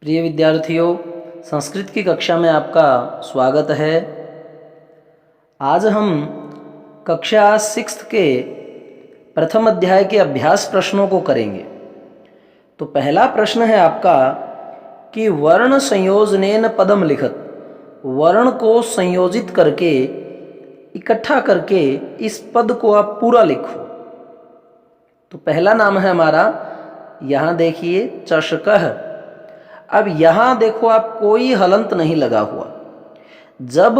प्रिय विद्यार्थियों, संस्कृत की कक्षा में आपका स्वागत है। आज हम कक्षा 6 के प्रथम अध्याय के अभ्यास प्रश्नों को करेंगे। तो पहला प्रश्न है आपका कि वर्ण संयोजनेन पदम लिखत। वर्ण को संयोजित करके, इकट्ठा करके इस पद को आप पूरा लिखो। तो पहला नाम है हमारा, यहाँ देखिए, चषकः। अब यहां देखो, आप कोई हलंत नहीं लगा हुआ। जब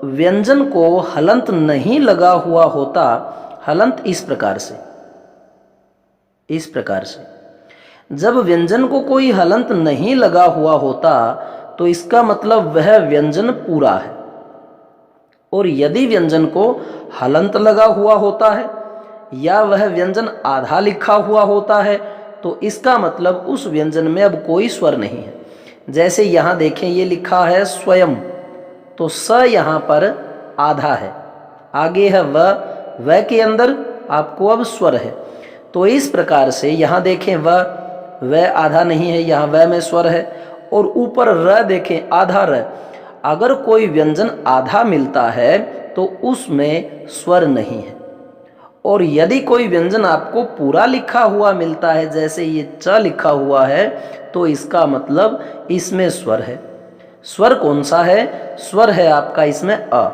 व्यंजन को हलंत नहीं लगा हुआ होता, हलंत इस प्रकार से जब व्यंजन को कोई हलंत नहीं लगा हुआ होता तो इसका मतलब वह व्यंजन पूरा है। और यदि व्यंजन को हलंत लगा हुआ होता है या वह व्यंजन आधा लिखा हुआ होता है तो इसका मतलब उस व्यंजन में अब कोई स्वर नहीं है। जैसे यहां देखें, ये लिखा है स्वयं, तो स यहां पर आधा है, आगे है व के अंदर आपको अब स्वर है। तो इस प्रकार से यहां देखें, व आधा नहीं है, यहां व में स्वर है। और ऊपर र देखें, आधा र। अगर कोई व्यंजन आधा मिलता है तो उसमें स्वर नहीं है। और यदि कोई व्यंजन आपको पूरा लिखा हुआ मिलता है, जैसे ये च लिखा हुआ है, तो इसका मतलब इसमें स्वर है। स्वर कौन सा है? स्वर है आपका इसमें अ।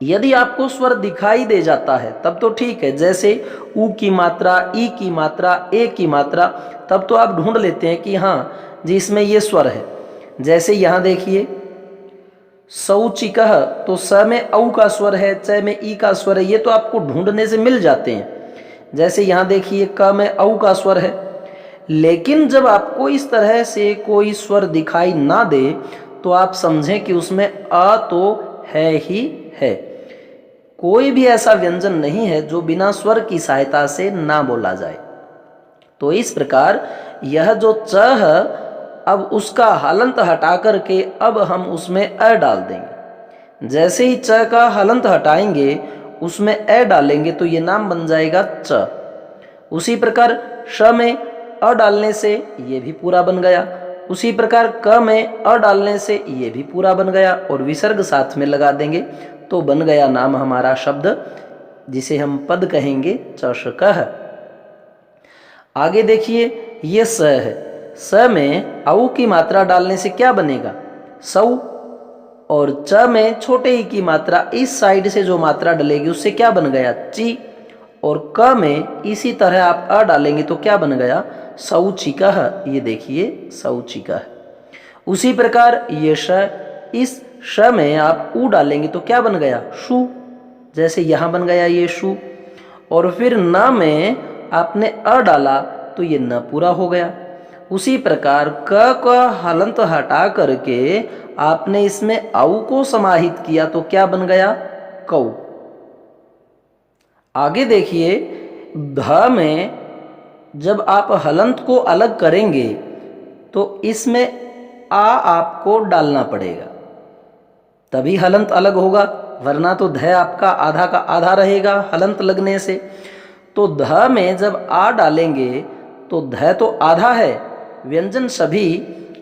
यदि आपको स्वर दिखाई दे जाता है तब तो ठीक है, जैसे उ की मात्रा, ई की मात्रा, ए की मात्रा, तब तो आप ढूंढ लेते हैं कि हाँ जी इसमें ये स्वर है। जैसे यहां देखिए, शौचिकः, तो स में औ का स्वर है, च में ई का स्वर है, ये तो आपको ढूंढने से मिल जाते हैं। जैसे यहां देखिए, क में औ का स्वर है। लेकिन जब आपको इस तरह से कोई स्वर दिखाई ना दे तो आप समझें कि उसमें अ तो है ही है। कोई भी ऐसा व्यंजन नहीं है जो बिना स्वर की सहायता से ना बोला जाए। तो इस प्रकार यह जो च है, अब उसका हलंत हटा करके अब हम उसमें अ डाल देंगे। जैसे ही च का हलंत हटाएंगे, उसमें अ डालेंगे तो ये नाम बन जाएगा च। उसी प्रकार श में अ डालने से ये भी पूरा बन गया। उसी प्रकार क में अ डालने से ये भी पूरा बन गया। और विसर्ग साथ में लगा देंगे तो बन गया नाम हमारा शब्द, जिसे हम पद कहेंगे चषकः। आगे देखिए, ये स है। स में औ की मात्रा डालने से क्या बनेगा? सौ। और च में छोटे ई की मात्रा, इस साइड से जो मात्रा डलेगी उससे क्या बन गया? ची। और क में इसी तरह आप अ डालेंगे तो क्या बन गया? शौचिकः। ये देखिए, शौचिकः। उसी प्रकार ये श, इस श में आप उ डालेंगे तो क्या बन गया? शु। जैसे यहां बन गया ये शु। और फिर न में आपने अ डाला तो ये न पूरा हो गया। उसी प्रकार क का हलंत हटा करके आपने इसमें औ को समाहित किया तो क्या बन गया? कौ। आगे देखिए, ध में जब आप हलंत को अलग करेंगे तो इसमें आ आपको डालना पड़ेगा, तभी हलंत अलग होगा, वरना तो ध आपका आधा का आधा रहेगा हलंत लगने से। तो ध में जब आ डालेंगे तो ध तो आधा है, व्यंजन सभी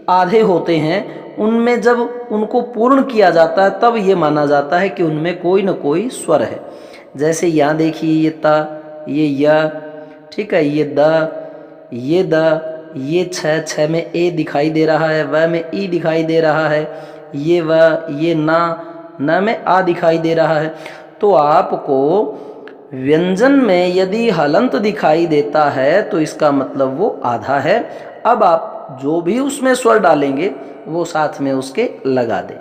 आधे होते हैं, उनमें जब उनको पूर्ण किया जाता है तब ये माना जाता है कि उनमें कोई न कोई स्वर है। जैसे यहाँ देखिए, ये त, ये य, ठीक है, ये द, ये द, ये छ में ए दिखाई दे रहा है, व में ई दिखाई दे रहा है, ये व, ये ना, न में आ दिखाई दे रहा है। तो आपको व्यंजन में यदि हलंत दिखाई देता है तो इसका मतलब वो आधा है। अब आप जो भी उसमें स्वर डालेंगे वो साथ में उसके लगा दें।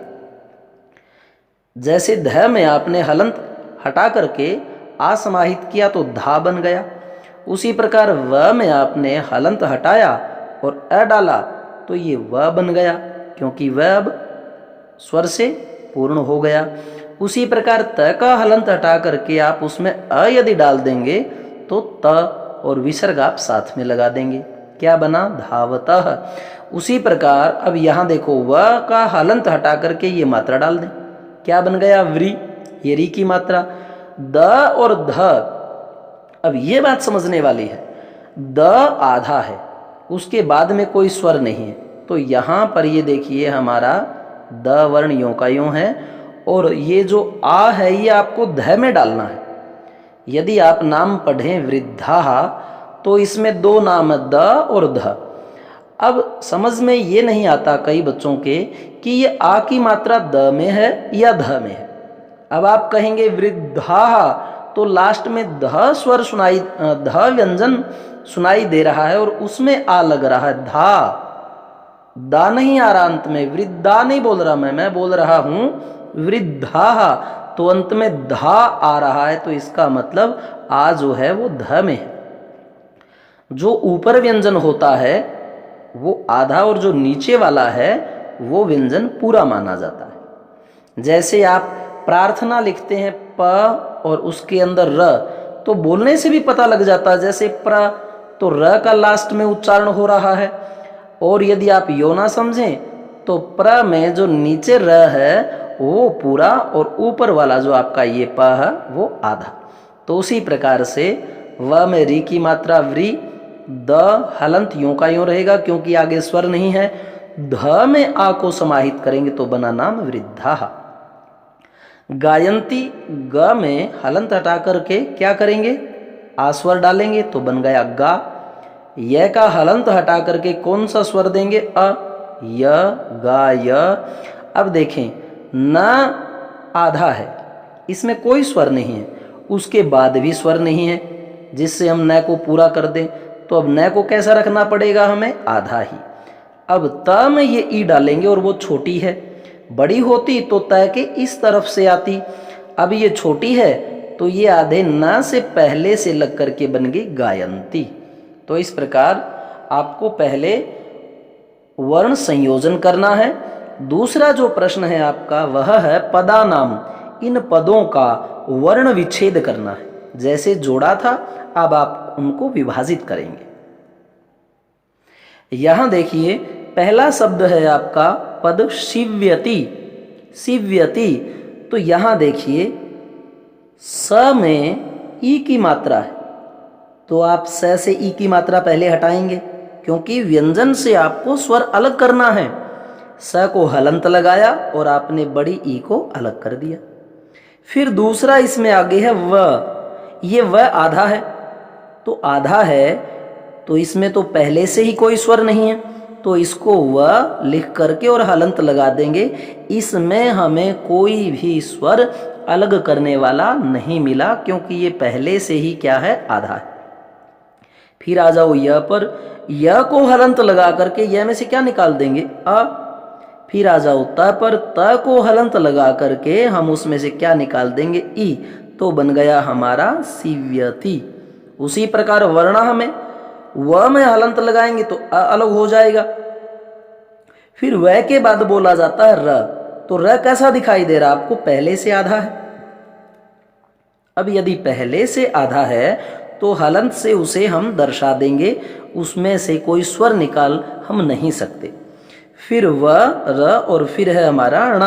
जैसे ध में आपने हलंत हटा करके आ समाहित किया तो धा बन गया। उसी प्रकार व में आपने हलंत हटाया और अ डाला तो ये व बन गया, क्योंकि व अब स्वर से पूर्ण हो गया। उसी प्रकार त का हलंत हटा करके आप उसमें अ यदि डाल देंगे तो त और विसर्ग आप साथ में लगा देंगे, क्या बना? धावतः। उसी प्रकार अब यहां देखो, व का हलंत हटा करके ये मात्रा डाल दें, क्या बन गया? व्री, ये री की मात्रा। द और ध, अब ये बात समझने वाली है, द आधा है, उसके बाद में कोई स्वर नहीं है, तो यहाँ पर ये देखिए हमारा द वर्ण यों का यों है, और ये जो आ है ये आपको ध में डालना है। यदि आप नाम पढ़ें वृद्धा तो इसमें दो नाम है, द और ध। अब समझ में ये नहीं आता कई बच्चों के कि ये आ की मात्रा द में है या ध में है। अब आप कहेंगे वृद्धा, तो लास्ट में ध स्वर सुनाई, ध व्यंजन सुनाई दे रहा है और उसमें आ लग रहा है, धा। दा नहीं आ रहा अंत में, वृद्धा नहीं बोल रहा मैं बोल रहा हूं वृद्धा, तो अंत में धा आ रहा है, तो इसका मतलब आ जो है वो ध में है। जो ऊपर व्यंजन होता है वो आधा और जो नीचे वाला है वो व्यंजन पूरा माना जाता है। जैसे आप प्रार्थना लिखते हैं प और उसके अंदर र, तो बोलने से भी पता लग जाता है, जैसे प्र तो र का लास्ट में उच्चारण हो रहा है। और यदि आप यो ना समझें तो प्र में जो नीचे र है वो पूरा और ऊपर वाला जो आपका ये प है वो आधा। तो उसी प्रकार से व में री की मात्रा व्री, द हलंत यूं का यूं रहेगा क्योंकि आगे स्वर नहीं है। ध में आ को समाहित करेंगे तो बना नाम वृद्धा। गायंती, ग में हलंत हटा करके क्या करेंगे, आ स्वर डालेंगे तो बन गया गा। य का हलंत हटा करके कौन सा स्वर देंगे, अ, य, गा, य। अब देखें न आधा है, इसमें कोई स्वर नहीं है, उसके बाद भी स्वर नहीं है, जिससे हम न को पूरा कर दें। तो अब न को कैसा रखना पड़ेगा हमें, आधा ही। अब त में ये ई डालेंगे और वो छोटी है, बड़ी होती तो त के इस तरफ से आती। अब ये छोटी है तो ये आधे न से पहले से लग करके बन गई गायंती। तो इस प्रकार आपको पहले वर्ण संयोजन करना है। दूसरा जो प्रश्न है आपका वह है पदा नाम, इन पदों का वर्ण विच्छेद करना है। जैसे जोड़ा था अब आप उनको विभाजित करेंगे। यहां देखिए पहला शब्द है आपका पद शिव्यति, शिव्यति। तो यहां देखिए स में ई की मात्रा है, तो आप स से ई की मात्रा पहले हटाएंगे क्योंकि व्यंजन से आपको स्वर अलग करना है। स को हलंत लगाया और आपने बड़ी ई को अलग कर दिया। फिर दूसरा इसमें आगे है व, ये व आधा है, तो आधा है तो इसमें तो पहले से ही कोई स्वर नहीं है, तो इसको व लिख करके और हलंत लगा देंगे। इसमें हमें कोई भी स्वर अलग करने वाला नहीं मिला क्योंकि ये पहले से ही क्या है, आधा है। फिर आ जाओ य पर, य को हलंत लगा करके य में से क्या निकाल देंगे, अ। फिर आ जाओ त पर, त को हलंत लगा करके हम उसमें से क्या निकाल देंगे, ई। तो बन गया हमारा शिव्यति। उसी प्रकार वर्ण में व में हलंत लगाएंगे तो अ अलग हो जाएगा। फिर व के बाद बोला जाता है र, तो र कैसा दिखाई दे रहा आपको, पहले से आधा है। अब यदि पहले से आधा है तो हलंत से उसे हम दर्शा देंगे, उसमें से कोई स्वर निकाल हम नहीं सकते। फिर व, र और फिर है हमारा ण,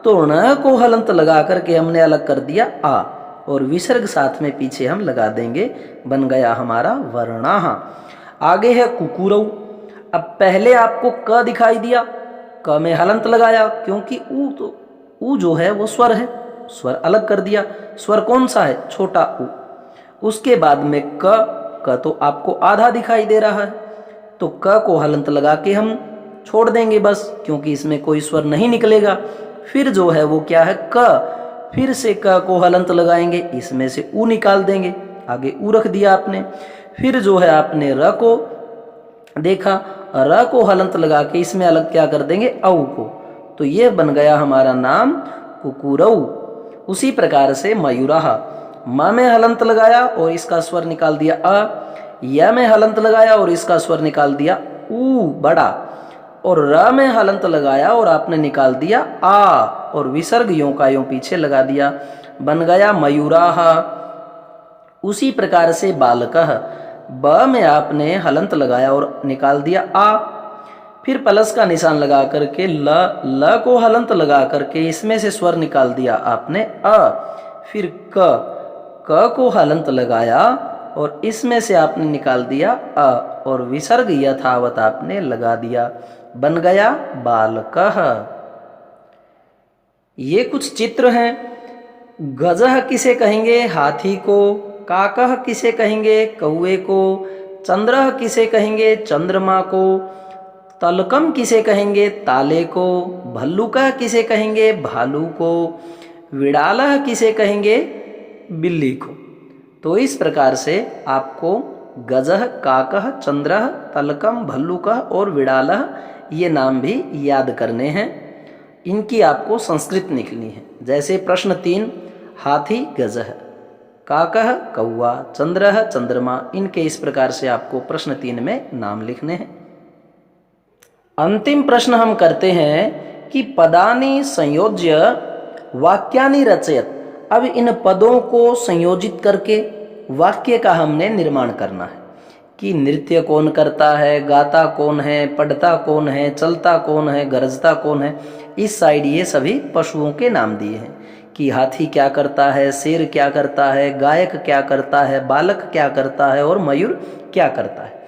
तो ण को हलंत लगा करके हमने अलग कर दिया आ, और विसर्ग साथ में पीछे हम लगा देंगे, बन गया हमारा वर्णाह। आगे है कुकुरऊ। अब पहले आपको क दिखाई दिया, क में हलंत लगाया क्योंकि ऊ, तो ऊ जो है वो स्वर है, स्वर अलग कर दिया। स्वर कौन सा है, छोटा ऊ। उसके बाद में क तो आपको आधा दिखाई दे रहा है, तो क को हलंत लगा के हम छोड़ देंगे बस, क्योंकि इसमें कोई स्वर नहीं निकलेगा। फिर जो है वो क्या है, क। फिर से क को हलंत लगाएंगे, इसमें से ऊ निकाल देंगे, आगे ऊ रख दिया आपने। फिर जो है आपने र को देखा, र को हलंत लगा के इसमें अलग क्या कर देंगे, औ को। तो ये बन गया हमारा नाम कुकुरऊ। उसी प्रकार से मयूराह, म में हलंत लगाया और इसका स्वर निकाल दिया अ, य में हलंत लगाया और इसका स्वर निकाल दिया ऊ बड़ा, और र में हलंत लगाया और आपने निकाल दिया आ, और विसर्ग यों का यों पीछे लगा दिया, बन गया मयूराह। उसी प्रकार से बालकः, ब में आपने हलंत लगाया और निकाल दिया आ, फिर प्लस का निशान लगा करके ल को हलंत लगा करके इसमें से स्वर निकाल दिया आपने अ। फिर क को हलंत लगाया और इसमें से आपने निकाल दिया अ और विसर्ग यथावत आपने लगा दिया, बन गया बालकः। ये कुछ चित्र हैं। गजह किसे कहेंगे? हाथी को। काकह किसे कहेंगे? कौवे को। चंद्रह किसे कहेंगे? चंद्रमा को। तलकम किसे कहेंगे? ताले को। भल्लुकह किसे कहेंगे? भालू को। विड़ालह किसे कहेंगे? बिल्ली को। तो इस प्रकार से आपको गजह, काकह, चंद्रह, तलकम, भल्लुकह और विड़ालह ये नाम भी याद करने हैं। इनकी आपको संस्कृत लिखनी है। जैसे प्रश्न 3, हाथी गजह, काकह कौवा, चंद्रह चंद्रमा, इनके इस प्रकार से आपको प्रश्न 3 में नाम लिखने हैं। अंतिम प्रश्न हम करते हैं कि पदानि संयोज्य वाक्यानि रचयत। अब इन पदों को संयोजित करके वाक्य का हमने निर्माण करना है कि नृत्य कौन करता है, गाता कौन है, पढ़ता कौन है, चलता कौन है, गरजता कौन है। इस साइड ये सभी पशुओं के नाम दिए हैं कि हाथी क्या करता है, शेर क्या करता है, गायक क्या करता है, बालक क्या करता है और मयूर क्या करता है।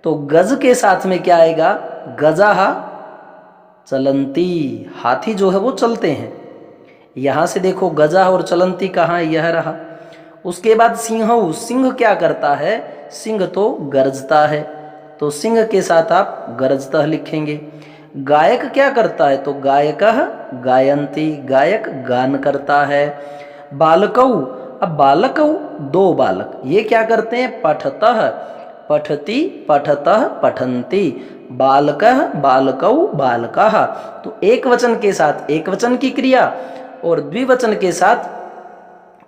तो गज के साथ में क्या आएगा? गजाहा चलंती, हाथी जो है वो चलते हैं। यहाँ से देखो गजा और चलंती कहाँ? यह रहा। उसके बाद सिंह, सिंह क्या करता है? सिंह तो गरजता है, तो सिंह के साथ आप गरजता लिखेंगे। गायक क्या करता है? तो गायकः गायंती, गायक गान करता है। बालकौ, अब बालकौ दो बालक, ये क्या करते हैं? पठतः पठती, पठतः पठन्ति। बालकः बालकौ बालकाः, तो एक वचन के साथ एक वचन की क्रिया और द्विवचन के साथ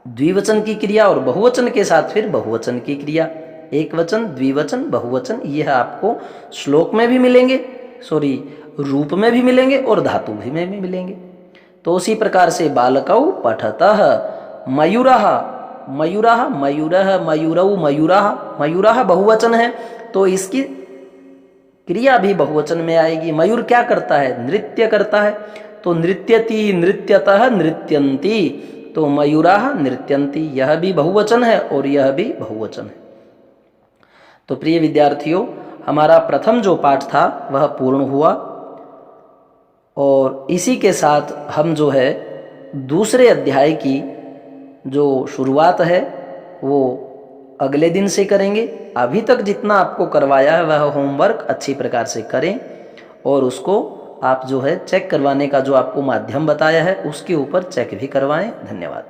द्विवचन की क्रिया और बहुवचन के साथ फिर बहुवचन की क्रिया। एक वचन, द्विवचन, बहुवचन, यह आपको श्लोक में भी मिलेंगे, रूप में भी मिलेंगे और धातु भी में भी मिलेंगे। तो उसी प्रकार से बालकौ पठतः। मयूरः, मयूरः, मयूरः, मयूरौ, मयूरः, मयूरः बहुवचन है तो इसकी क्रिया भी बहुवचन में आएगी। मयूर क्या करता है? नृत्य करता है, तो नृत्यति, नृत्यतः, नृत्यन्ति, तो मयूराः नृत्यन्ति, यह भी बहुवचन है और यह भी बहुवचन है। तो प्रिय विद्यार्थियों, हमारा प्रथम जो पाठ था वह पूर्ण हुआ और इसी के साथ हम जो है दूसरे अध्याय की जो शुरुआत है वो अगले दिन से करेंगे। अभी तक जितना आपको करवाया है वह होमवर्क अच्छी प्रकार से करें और उसको आप जो है चेक करवाने का जो आपको माध्यम बताया है उसके ऊपर चेक भी करवाएं। धन्यवाद।